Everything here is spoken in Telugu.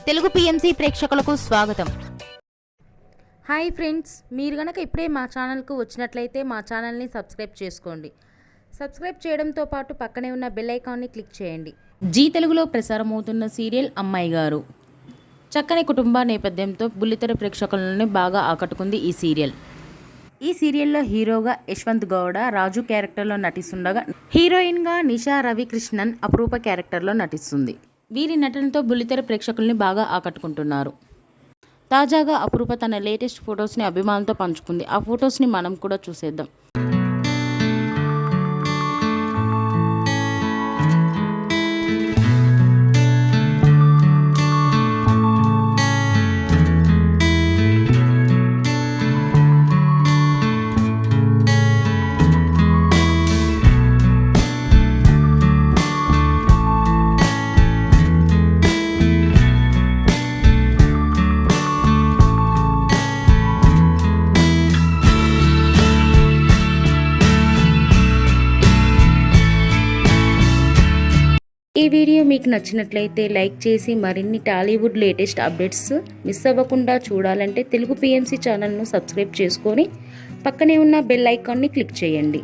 తెలుగు పిఎంసి ప్రేక్షకులకు స్వాగతం. హాయ్ ఫ్రెండ్స్, మీరు గనక ఇప్పుడే మా ఛానల్కు వచ్చినట్లయితే మా ఛానల్ని సబ్స్క్రైబ్ చేసుకోండి. సబ్స్క్రైబ్ చేయడంతో పాటు పక్కనే ఉన్న బెల్ ఐకాన్ని క్లిక్ చేయండి. జీ తెలుగులో ప్రసారమవుతున్న సీరియల్ అమ్మాయి గారు. చక్కని కుటుంబ నేపథ్యంతో బుల్లితెర ప్రేక్షకులను బాగా ఆకట్టుకుంది ఈ సీరియల్. ఈ సీరియల్లో హీరోగా యశ్వంత్ గౌడ రాజు క్యారెక్టర్లో నటిస్తుండగా, హీరోయిన్గా నిషా రవికృష్ణన్ అపరూప క్యారెక్టర్లో నటిస్తుంది. వీరి నటనతో బుల్లితెర ప్రేక్షకుల్ని బాగా ఆకట్టుకుంటున్నారు. తాజాగా అపరూప తన లేటెస్ట్ ఫొటోస్ని అభిమానులతో పంచుకుంది. ఆ ఫొటోస్ని మనం కూడా చూసేద్దాం. ఈ వీడియో మీకు నచ్చినట్లయితే లైక్ చేసి మరిన్ని టాలీవుడ్ లేటెస్ట్ అప్డేట్స్ మిస్ అవ్వకుండా చూడాలంటే తెలుగు పిఎంసి ఛానల్ను సబ్స్క్రైబ్ చేసుకొని పక్కనే ఉన్న బెల్ ఐకాన్ని క్లిక్ చేయండి.